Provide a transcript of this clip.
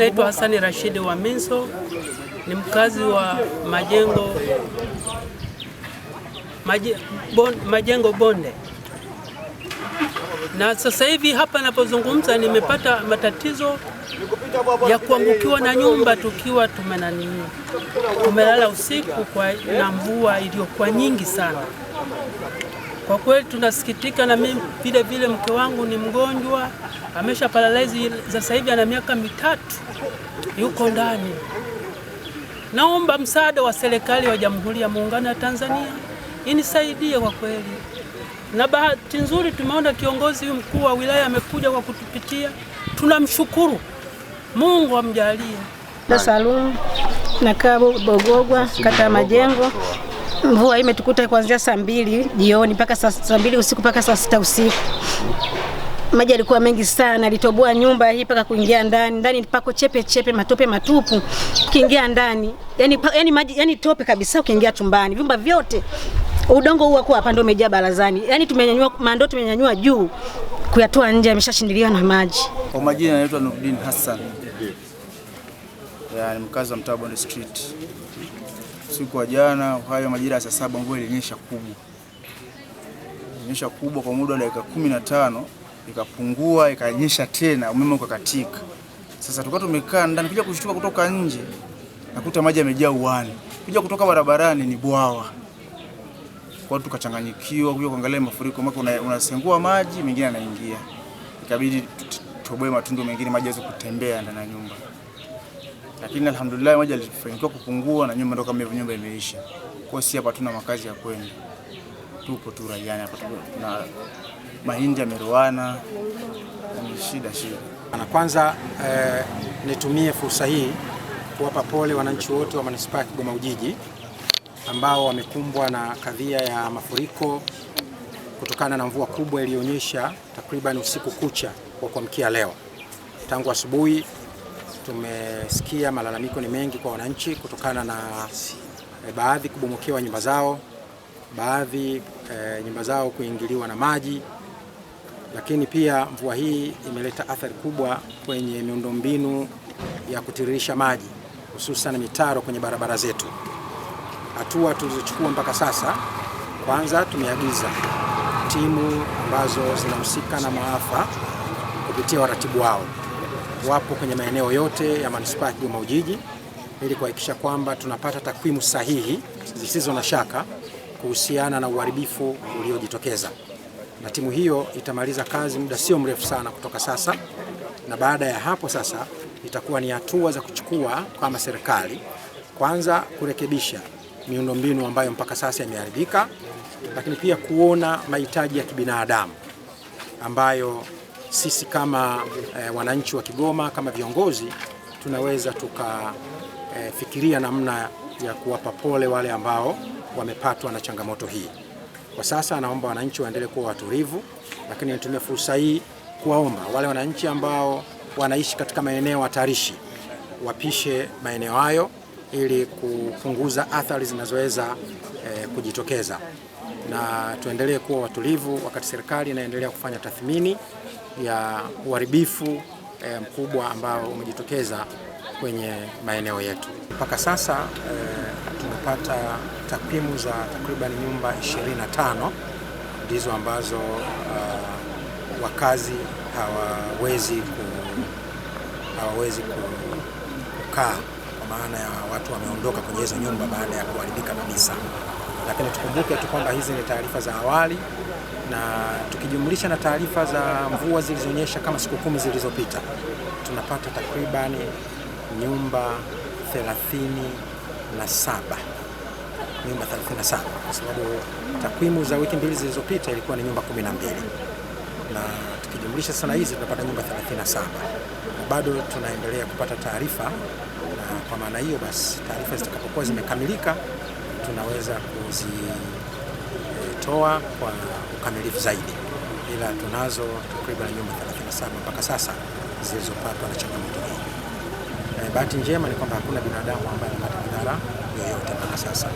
naitwa Hasani Rashidi wa Minso, ni mkazi wa Majengo Bonde. Na sasa hivi hapa napozungumza nimepata matatizo ya kuangukiwa na nyumba tukiwa tumelala usiku na mvua iliyokuwa nyingi sana. Kwa kweli tunasikitika, na mimi vile mke wangu ni mgonjwa, amesha paralyze sasa hivi, ana miaka 3 yuko ndani. Naomba msaada wa serikali wa Jamhuri ya Muungano wa Tanzania inisaidie kwa kweli. Na bahati nzuri tumeona kiongozi mkuu wa wilaya amekuja kwa kutupitia. Tunamshukuru. Mungu amjalie. Salum na Kabo Bogogwa, kata Majengo. Mvua imetukuta kuanzia saa 2 jioni mpaka saa 2 usiku mpaka saa 6 usiku. Maji yalikuwa mengi sana, litoboa nyumba hii mpaka kuingia ndani. Ndani pako chepe matope matupu. Ukiingia ndani, yani maji, yani tope kabisa ukiingia chumbani. Vyumba vyote udongo huu kwa hapa ndio umejaa barazani. Yani tumenyanyua juu kuyatoa nje, ameshashindiliwa na maji. Kwa majina naitwa Nurdin Hassan. Ni mkazi wa mtaa Bonde Street. Siku ya jana hayo majira ya saa 7 mvua ilinyesha kubwa. Ilinyesha kubwa kwa muda wa dakika 15, ikapungua, ikanyesha tena, umeme ukakatika. Sasa tulikuwa tumekaa ndani, kuja kushtuka kutoka nje nakuta maji yamejaa uani. Kuja kutoka barabarani ni bwawa. Kwa tukachanganyikiwa kuja kuangalia mafuriko, maana unasengua maji mengine yanaingia. Ikabidi tutoboe matundu mengine maji yaweze kutembea ndani ya nyumba. Lakini alhamdulillah maji yalifanikiwa kupungua na nyumba ndo kama hivyo nyumba imeisha. Kwa si hapa tuna makazi ya kwenda. Tupo tu raiani hapa, na mahindi yameroana, ni shida. Na kwanza nitumie fursa hii kuwapa pole wananchi wote wa manispaa ya Kigoma Ujiji ambao wamekumbwa na kadhia ya mafuriko kutokana na mvua kubwa iliyonyesha takriban usiku kucha kwa kuamkia leo. Tangu asubuhi tumesikia malalamiko ni mengi kwa wananchi kutokana na baadhi kubomokewa nyumba zao, baadhi nyumba zao kuingiliwa na maji, lakini pia mvua hii imeleta athari kubwa kwenye miundombinu ya kutiririsha maji, hususan mitaro kwenye barabara zetu. Hatua tulizochukua mpaka sasa, kwanza tumeagiza timu ambazo zinahusika na maafa kupitia waratibu wao wapo kwenye maeneo yote ya manispaa ya Kigoma Ujiji ili kuhakikisha kwamba tunapata takwimu sahihi zisizo na shaka kuhusiana na uharibifu uliojitokeza. Na timu hiyo itamaliza kazi muda sio mrefu sana kutoka sasa, na baada ya hapo sasa itakuwa ni hatua za kuchukua kama serikali, kwanza kurekebisha miundombinu ambayo mpaka sasa imeharibika, lakini pia kuona mahitaji ya kibinadamu ambayo sisi kama wananchi wa Kigoma kama viongozi tunaweza tukafikiria namna ya kuwapa pole wale ambao wamepatwa na changamoto hii. Kwa sasa naomba wananchi waendelee kuwa watulivu, lakini nitumie fursa hii kuwaomba wale wananchi ambao wanaishi katika maeneo hatarishi wapishe maeneo hayo ili kupunguza athari zinazoweza kujitokeza, na tuendelee kuwa watulivu wakati serikali inaendelea kufanya tathmini ya uharibifu mkubwa ambao umejitokeza kwenye maeneo yetu. Mpaka sasa tumepata takwimu za takriban nyumba 25 ndizo ambazo wakazi hawawezi kukaa, kwa maana ya watu wameondoka kwenye hizo nyumba baada ya kuharibika kabisa. Lakini tukumbuke tu kwamba hizi ni taarifa za awali, na tukijumlisha na taarifa za mvua zilizonyesha kama siku 10 zilizopita tunapata takribani nyumba 37, kwa sababu takwimu za wiki 2 zilizopita ilikuwa ni nyumba 12, na tukijumlisha sana hizi tunapata nyumba 37, na bado tunaendelea kupata taarifa, na kwa maana hiyo basi taarifa zitakapokuwa zimekamilika tunaweza kuzitoa kwa ukamilifu zaidi, ila tunazo takriban nyumba 37 mpaka sasa zilizopatwa na changamoto hii. Bahati njema ni kwamba hakuna binadamu ambaye amepata madhara yoyote mpaka sasa.